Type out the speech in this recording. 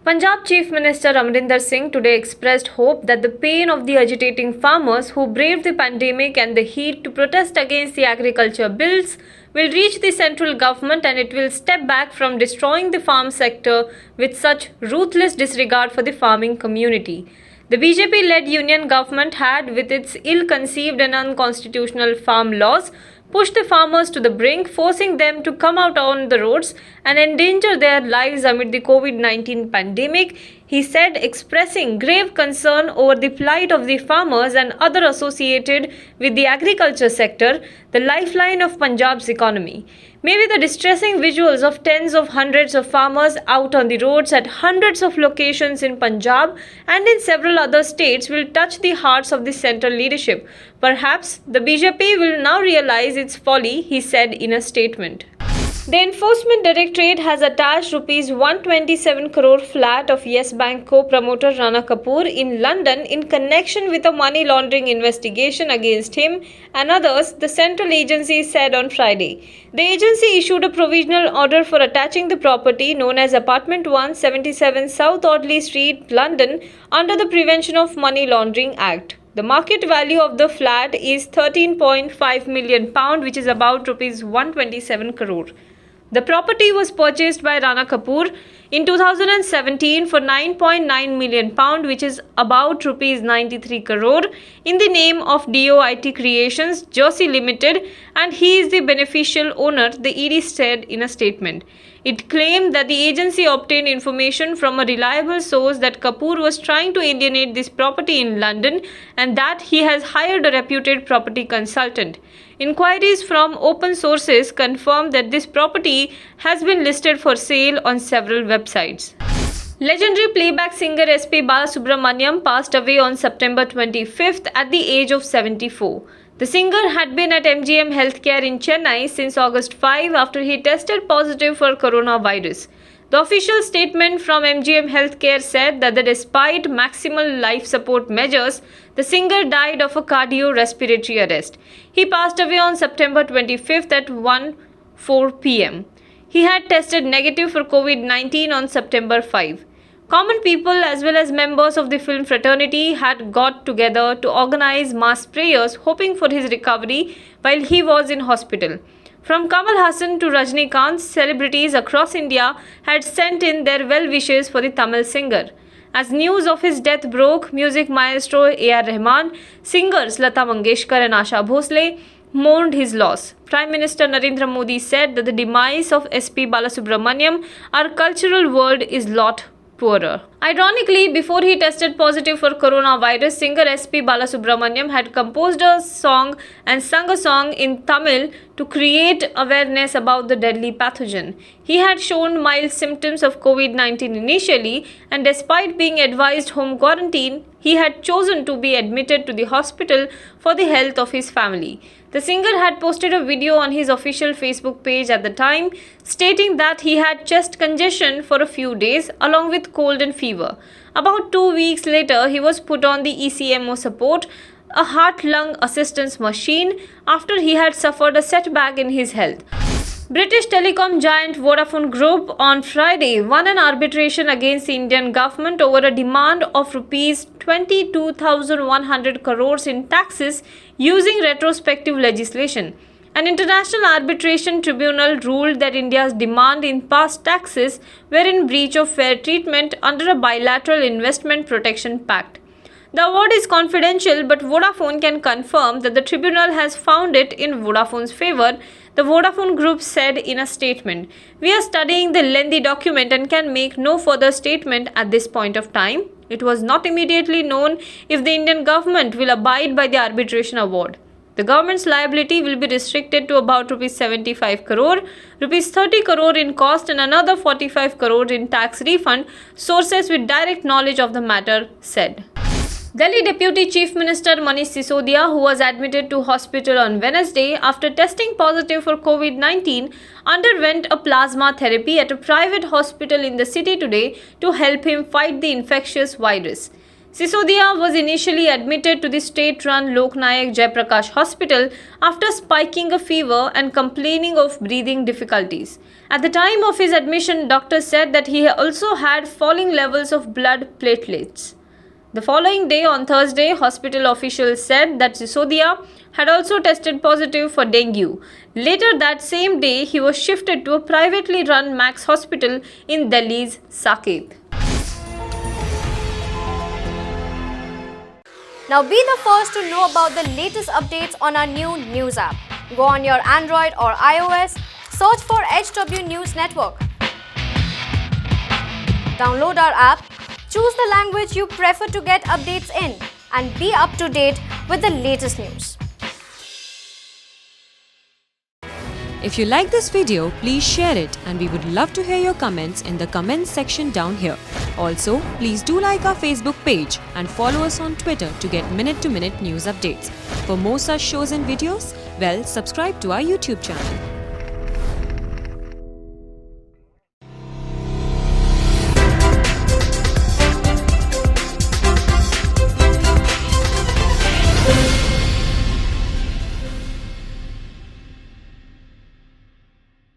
Punjab Chief Minister Amrinder Singh today expressed hope that the pain of the agitating farmers who braved the pandemic and the heat to protest against the agriculture bills will reach the central government and it will step back from destroying the farm sector with such ruthless disregard for the farming community. The BJP-led union government had, with its ill-conceived and unconstitutional farm laws, pushed the farmers to the brink, forcing them to come out on the roads and endanger their lives amid the COVID-19 pandemic, he said, expressing grave concern over the plight of the farmers and other associated with the agriculture sector, the lifeline of Punjab's economy. Maybe the distressing visuals of tens of hundreds of farmers out on the roads at hundreds of locations in Punjab and in several other states will touch the hearts of the central leadership. Perhaps the BJP will now realize its folly, he said in a statement. The Enforcement Directorate has attached Rs 127 crore flat of Yes Bank co-promoter Rana Kapoor in London in connection with a money laundering investigation against him and others, the central agency said on Friday. The agency issued a provisional order for attaching the property known as Apartment 177 South Audley Street, London, under the Prevention of Money Laundering Act. The market value of the flat is £13.5 million, which is about Rs 127 crore. The property was purchased by Rana Kapoor in 2017 for £9.9 million, which is about Rs 93 crore, in the name of DOIT Creations Jersey Limited, and he is the beneficial owner, the ED said in a statement. It claimed that the agency obtained information from a reliable source that Kapoor was trying to alienate this property in London and that he has hired a reputed property consultant. Inquiries from open sources confirmed that this property has been listed for sale on several websites. Legendary playback singer SP Balasubramaniam passed away on September 25th at the age of 74. The singer had been at MGM Healthcare in Chennai since August 5 after he tested positive for coronavirus. The official statement from MGM Healthcare said that despite maximal life support measures, the singer died of a cardiorespiratory arrest. He passed away on September 25th at 1:04 p.m. He had tested negative for COVID-19 on September 5. Common people as well as members of the film fraternity had got together to organize mass prayers hoping for his recovery while he was in hospital. From Kamal Haasan to Rajinikanth, celebrities across India had sent in their well wishes for the Tamil singer. As news of his death broke, music maestro A.R. Rahman, singers Lata Mangeshkar and Asha Bhosle mourned his loss. Prime Minister Narendra Modi said that the demise of SP Balasubramaniam, our cultural world, is lot poorer. Ironically, before he tested positive for coronavirus, singer SP Balasubramaniam had composed a song and sung a song in Tamil to create awareness about the deadly pathogen. He had shown mild symptoms of COVID-19 initially, and despite being advised home quarantine, he had chosen to be admitted to the hospital for the health of his family. The singer had posted a video on his official Facebook page at the time, stating that he had chest congestion for a few days along with cold and fever. About 2 weeks later, he was put on the ECMO support, a heart-lung assistance machine, after he had suffered a setback in his health. British telecom giant Vodafone Group on Friday won an arbitration against the Indian government over a demand of Rs 22,100 crores in taxes using retrospective legislation. An international arbitration tribunal ruled that India's demand in past taxes were in breach of fair treatment under a bilateral investment protection pact. The award is confidential, but Vodafone can confirm that the tribunal has found it in Vodafone's favor, the Vodafone Group said in a statement. We are studying the lengthy document and can make no further statement at this point of time. It was not immediately known if the Indian government will abide by the arbitration award. The government's liability will be restricted to about Rs 75 crore, Rs 30 crore in cost and another 45 crore in tax refund, sources with direct knowledge of the matter said. Delhi Deputy Chief Minister Manish Sisodia, who was admitted to hospital on Wednesday after testing positive for COVID-19, underwent a plasma therapy at a private hospital in the city today to help him fight the infectious virus. Sisodia was initially admitted to the state-run Lok Nayak Jayaprakash Hospital after spiking a fever and complaining of breathing difficulties. At the time of his admission, doctors said that he also had falling levels of blood platelets. The following day, on Thursday, hospital officials said that Sisodia had also tested positive for dengue. Later that same day, he was shifted to a privately run Max hospital in Delhi's Saket. Now be the first to know about the latest updates on our new news app. Go on your Android or iOS, search for HW News Network. Download our app, choose the language you prefer to get updates in, and be up to date with the latest news. If you like this video, please share it, and we would love to hear your comments in the comments section down here. Also, please do like our Facebook page and follow us on Twitter to get minute-to-minute news updates. For more such shows and videos, well, subscribe to our YouTube channel.